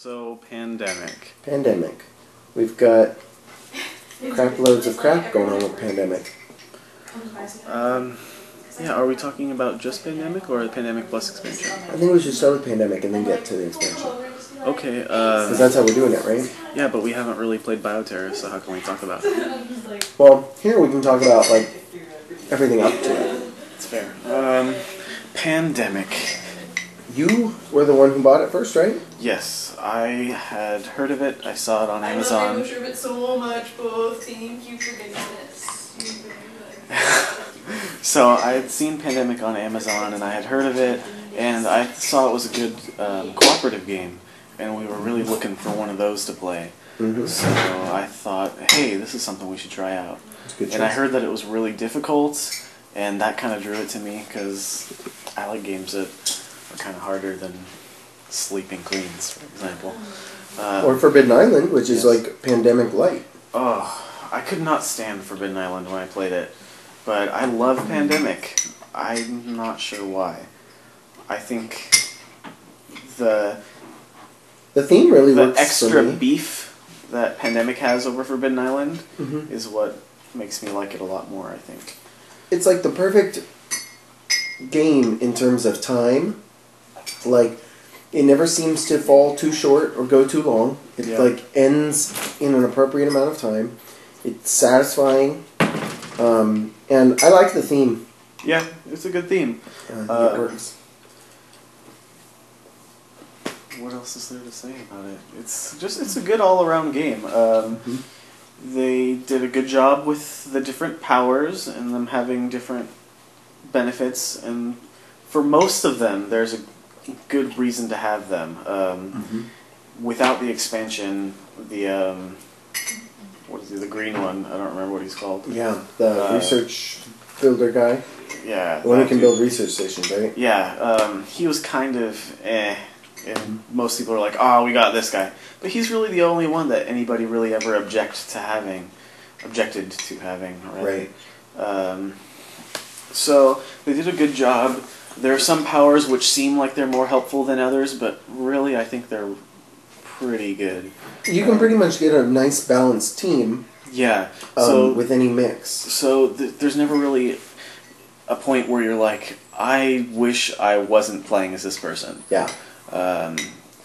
So, Pandemic. Pandemic. We've got crap loads of crap going on with Pandemic. Yeah, are we talking about just Pandemic or the Pandemic Plus expansion? I think we should start with Pandemic and then get to the expansion. Okay, Because that's how we're doing it, right? yeah, but we haven't really played Bioterror, so how can we talk about it? Well, here we can talk about, like, everything up to it. It's fair. Pandemic. You were the one who bought it first, right? Yes, I had heard of it. I saw it on Amazon. I love it so much, both. Thank you for getting this. So I had seen Pandemic on Amazon, and I had heard of it, and I saw it was a good cooperative game, and we were really looking for one of those to play. Mm-hmm. So I thought, hey, this is something we should try out. It's a good choice. And I heard that it was really difficult, and that kind of drew it to me, because I like games that are kind of harder than Sleeping Queens, for example. Or Forbidden Island, which is yes. like Pandemic Light. Oh, I could not stand Forbidden Island when I played it, but I love Pandemic. I'm not sure why. I think the theme really works extra for me. beef that Pandemic has over Forbidden Island Mm-hmm. is what makes me like it a lot more, I think. It's like the perfect game in terms of time. Like, it never seems to fall too short or go too long. It like ends in an appropriate amount of time. It's satisfying, and I like the theme. Yeah, it's a good theme. It works. What else is there to say about it? It's a good all-around game. They did a good job with the different powers and them having different benefits, and for most of them, there's a good reason to have them. Without the expansion, the what is he? The green one? I don't remember what he's called. Yeah, the research builder guy. Yeah, The one who can build research stations, right? Yeah, he was kind of and most people are like, "Oh, we got this guy," but he's really the only one that anybody really ever objected to having, right? So they did a good job. There are some powers which seem like they're more helpful than others, but really I think they're pretty good. You can pretty much get a nice balanced team. Yeah. With any mix. So there's never really a point where you're like, I wish I wasn't playing as this person. Yeah.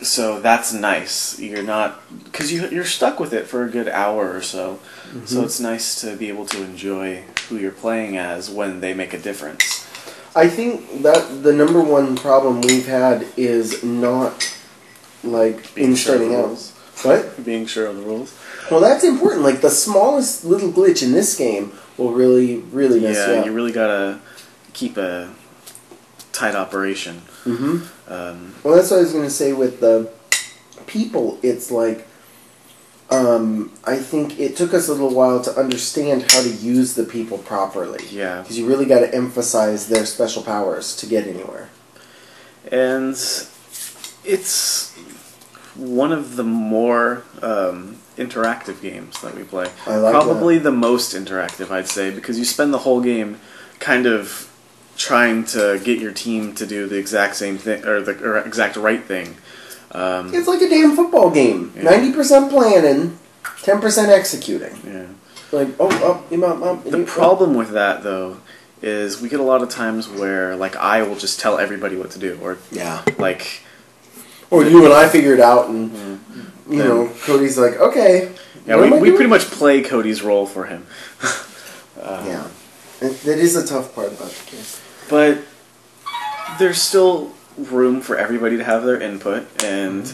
So that's nice. You're not, because you're stuck with it for a good hour or so. Mm-hmm. So it's nice to be able to enjoy who you're playing as when they make a difference. I think that the number one problem we've had is not, like, Being in sure of starting the out. rules. What? Being sure of the rules. Well, that's important. Like, the smallest little glitch in this game will really, really mess you up. Yeah, you really gotta keep a tight operation. Mm-hmm. Well, that's what I was going to say with the people. It's like, I think it took us a little while to understand how to use the people properly. Yeah. Because you really got to emphasize their special powers to get anywhere. And it's one of the more interactive games that we play. I like Probably the most interactive, I'd say, because you spend the whole game kind of trying to get your team to do the exact same thing, or the exact right thing. It's like a damn football game. Yeah. 90% planning, 10% executing. Yeah. Like, The problem with that, though, is we get a lot of times where, like, I will just tell everybody what to do, or like, or you and I figure it out, and you know, Cody's like, okay. Yeah, we pretty much play Cody's role for him. Yeah, that is a tough part about the game. But there's still room for everybody to have their input, and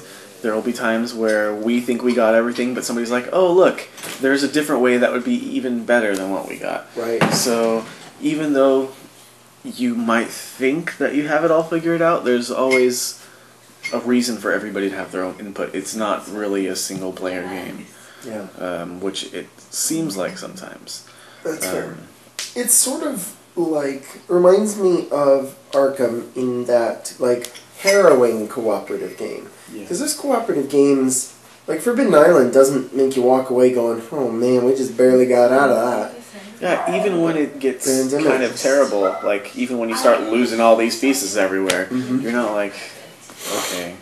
there will be times where we think we got everything, but somebody's like, oh, look, there's a different way that would be even better than what we got. Right. So even though you might think that you have it all figured out, there's always a reason for everybody to have their own input. It's not really a single-player game, which it seems like sometimes. That's fair. It's sort of like, reminds me of Arkham in that, like, harrowing cooperative game. Because there's cooperative games, like Forbidden Island doesn't make you walk away going, oh man, we just barely got out of that. Yeah, even when it gets kind of terrible, like, even when you start losing all these pieces everywhere, you're not like, okay.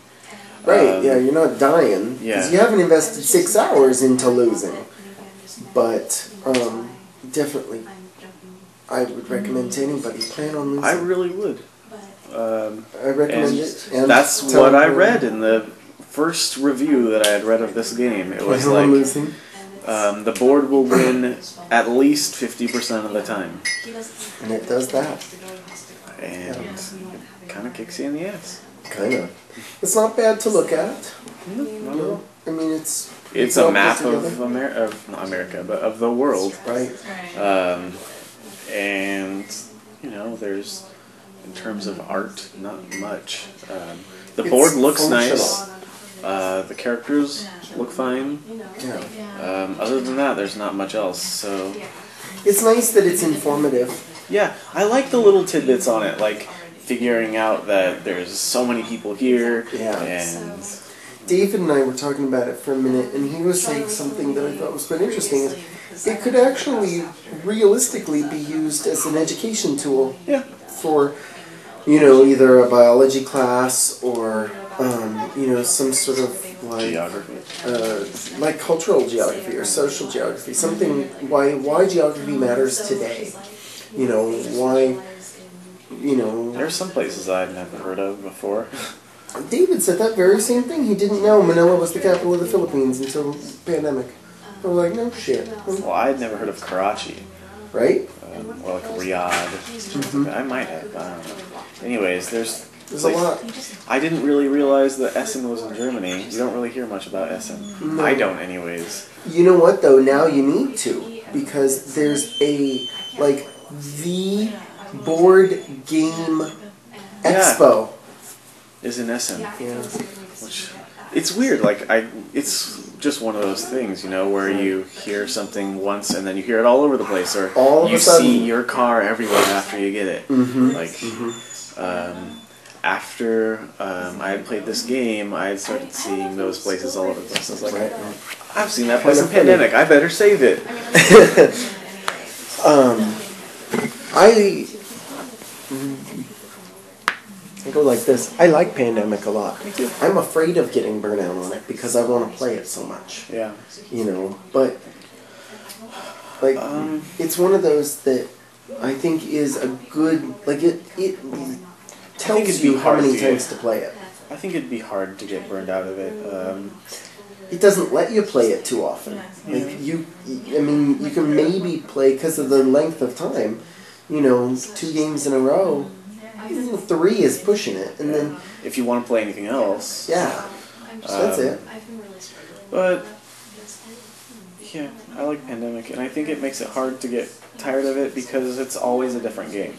Right, yeah, you're not dying. Because you haven't invested 6 hours into losing. But, definitely, I would recommend to anybody, plan on losing. I really would. I recommend it. And that's what I read in the first review that I had read of this game. It was like, the board will win at least 50% of the time. And it does that. And it kind of kicks you in the ass. Kind of. It's not bad to look at. No. I mean, it's a map of not America, but of the world. Right. And, you know, there's, in terms of art, not much. The board looks nice. The characters look fine. Yeah. Other than that, there's not much else. So it's nice that it's informative. Yeah, I like the little tidbits on it, like figuring out that there's so many people here. Yeah. And David and I were talking about it for a minute, and he was saying something that I thought was quite interesting. It could actually, realistically, be used as an education tool. Yeah. For, you know, either a biology class or, you know, some sort of like geography, like cultural geography or social geography. Something why geography matters today. You know why. You know, there's some places I'd never heard of before. David said that very same thing. He didn't know Manila was the capital of the Philippines until the pandemic. I was like, no shit. Well, I'd never heard of Karachi. Right? Or like Riyadh. I might have, but I don't know. Anyways, there's a lot. I didn't really realize that Essen was in Germany. You don't really hear much about Essen. No. I don't, anyways. You know what, though? Now you need to. Because there's the board game expo. Is in Essen. Yeah. Which, it's weird. Like, it's just one of those things, you know, where you hear something once and then you hear it all over the place, or you see your car everywhere after you get it. Like, after I had played this game, I had started seeing those places all over the place. I was like, I've seen that place in Pandemic. I better save it. I go like this. I like Pandemic a lot. Me too. I'm afraid of getting burnout on it because I want to play it so much. Yeah. You know, but like it's one of those that I think is a good, like it tells you how many times to play it. I think it'd be hard to get burned out of it. It doesn't let you play it too often. Like I mean, you can maybe play because of the length of time. You know, 2 games in a row. 3 is pushing it, and then if you want to play anything else, that's it. But yeah, I like Pandemic, and I think it makes it hard to get tired of it because it's always a different game.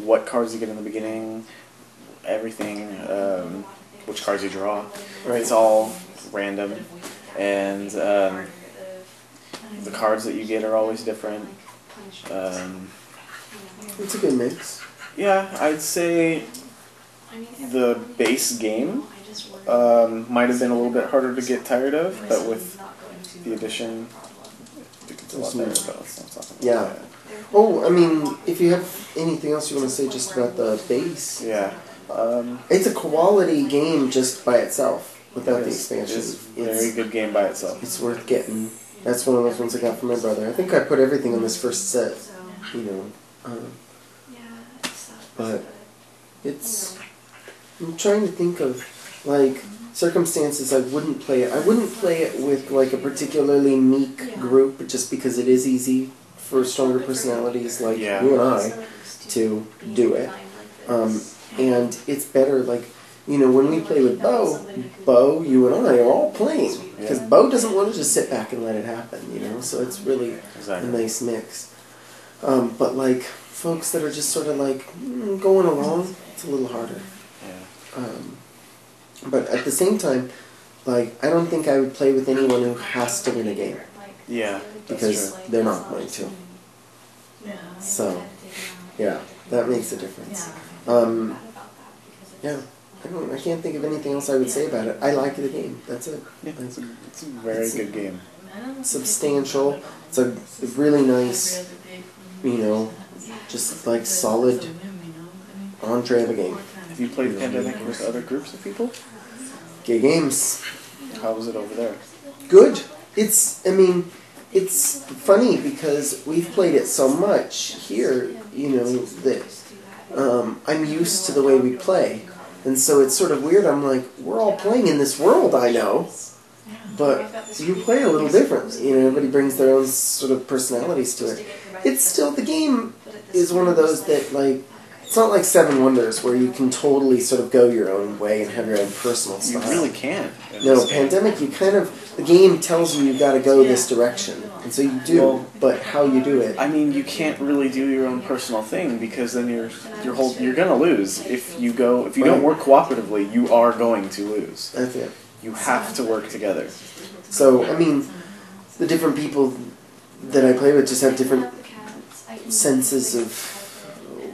What cards you get in the beginning, everything, which cards you draw, it's all random, and the cards that you get are always different. It's a good mix. Yeah, I'd say the base game might have been a little bit harder to get tired of, but with the addition, it's a lot better. But let's not talk about that. Oh, I mean, if you have anything else you want to say just about the base, it's a quality game just by itself without the expansion. It's a very good game by itself. It's worth getting. That's one of those ones I got from my brother. I think I put everything on this first set, you know. But I'm trying to think of, like, circumstances I wouldn't play it. I wouldn't play it with, like, a particularly meek group just because it is easy for stronger personalities like you and I to do it. And it's better, like, you know, when we play with Bo, you and I are all playing. Because Bo doesn't want to just sit back and let it happen, you know? So it's really a nice mix. But, like, folks that are just sort of like going along, it's a little harder. But at the same time, like, I don't think I would play with anyone who has to win a game. Yeah, because they're not going to. So, yeah, that makes a difference. I can't think of anything else I would say about it. I like the game. That's it. Yeah, it's a very good game. Substantial. It's a really nice, you know, just like solid entree of a game. Have you played Pandemic with other groups of people? Gay Games. How was it over there? Good. It's funny because we've played it so much here, that I'm used to the way we play. And so it's sort of weird. I'm like, we're all playing in this world, I know. But you play a little differently. Everybody brings their own sort of personalities to it. It's still, the game is one of those that, like, it's not like Seven Wonders where you can totally sort of go your own way and have your own personal style. You really can't. No, Pandemic, the game tells you got to go this direction. And so you do, but how you do it. I mean, you can't really do your own personal thing because then you're gonna lose. If you don't work cooperatively, you are going to lose. That's it. You have to work together. So, the different people that I play with just have different senses of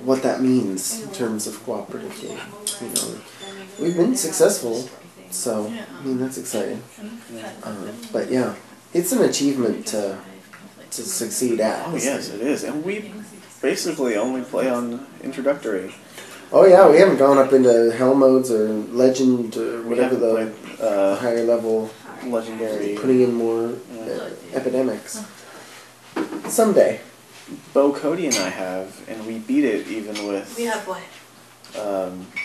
what that means in terms of cooperative game. We've been successful, so that's exciting. But yeah, it's an achievement to succeed at. Oh yes, it is, and we basically only play on introductory. Oh yeah, we haven't gone up into hell modes or legend or whatever the higher level legendary. Putting in more epidemics. Someday. Bo, Cody, and I have, and we beat it even with. We have what?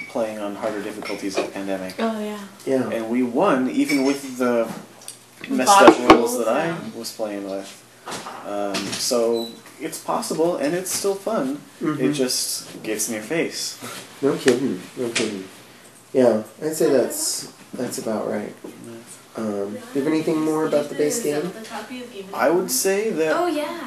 Playing on harder difficulties of Pandemic. Oh yeah. Yeah. And we won even with the messed up rules that I was playing with. So it's possible, and it's still fun. Mm-hmm. It just gets in your face. No kidding. No kidding. Yeah, I'd say that's about right. Do you have anything more about the base game? I would say that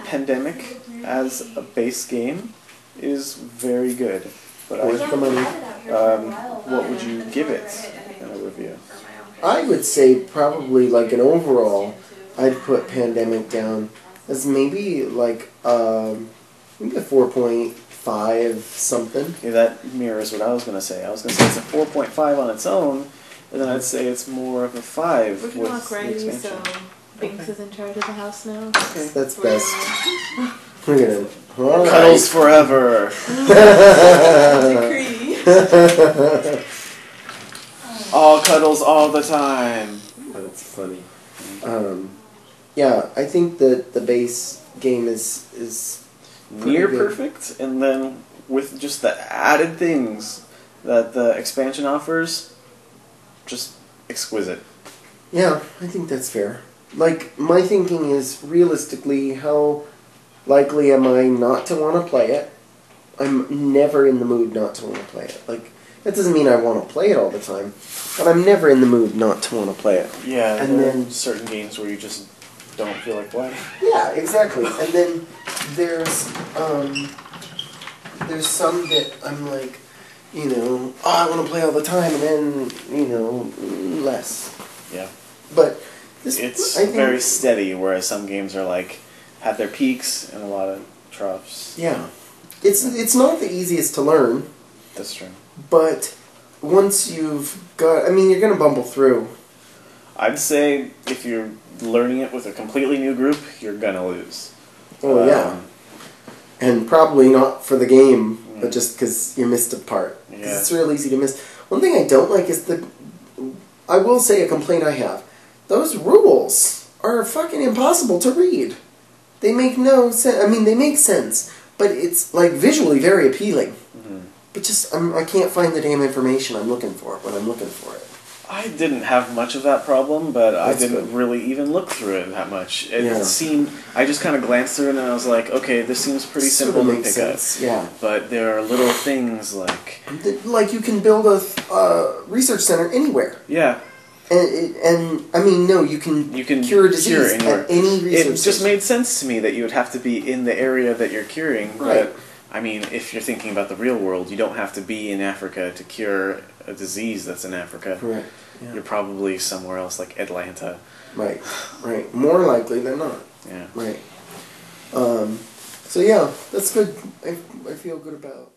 Pandemic as a base game is very good. But Worth the money. What would you give it in a review? I would say probably like an overall, I'd put Pandemic down as maybe like maybe a 4.5 something. Yeah, that mirrors what I was going to say. I was going to say it's a 4.5 on its own, and then I'd say it's more of a 5 we can with walk the right, expansion. so Binks is in charge of the house now. Okay, that's best. We're gonna Cuddles forever. Decree. All cuddles all the time. That's funny. Yeah, I think that the base game is Near good. perfect, and then with just the added things that the expansion offers, just exquisite. Yeah, I think that's fair. Like, my thinking is, realistically, how likely am I not to want to play it? I'm never in the mood not to want to play it. Like, that doesn't mean I want to play it all the time, but I'm never in the mood not to want to play it. Yeah, and then certain games where you just don't feel like playing. Yeah, exactly. And then there's some that I'm like, I want to play all the time, and then, less. Yeah. But it's I think, very steady, whereas some games are like, have their peaks and a lot of troughs. Yeah. It's not the easiest to learn. That's true. But once you've got, you're going to bumble through. I'd say if you're learning it with a completely new group, you're going to lose. Oh, yeah. And probably not for the game, but just because you missed a part. Yeah. It's real easy to miss. One thing I don't like is I will say a complaint I have. Those rules are fucking impossible to read. They make no sense. They make sense, but it's like visually very appealing. Mm-hmm. But just I can't find the damn information I'm looking for when I'm looking for it. I didn't have much of that problem, but That's I didn't good. really even look through it that much. It Yeah. seemed, I just kind of glanced through it and I was like, okay, this seems pretty Sort simple of to makes pick up. sense. Yeah. But there are little things like... Like you can build a research center anywhere. Yeah. No, you can cure a disease anywhere. at any research It just center. made sense to me that you would have to be in the area that you're curing. Right. But, if you're thinking about the real world, you don't have to be in Africa to cure a disease that's in Africa. Correct. Yeah. You're probably somewhere else like Atlanta. Right. More likely than not. Yeah. Right. So yeah, that's good. I feel good about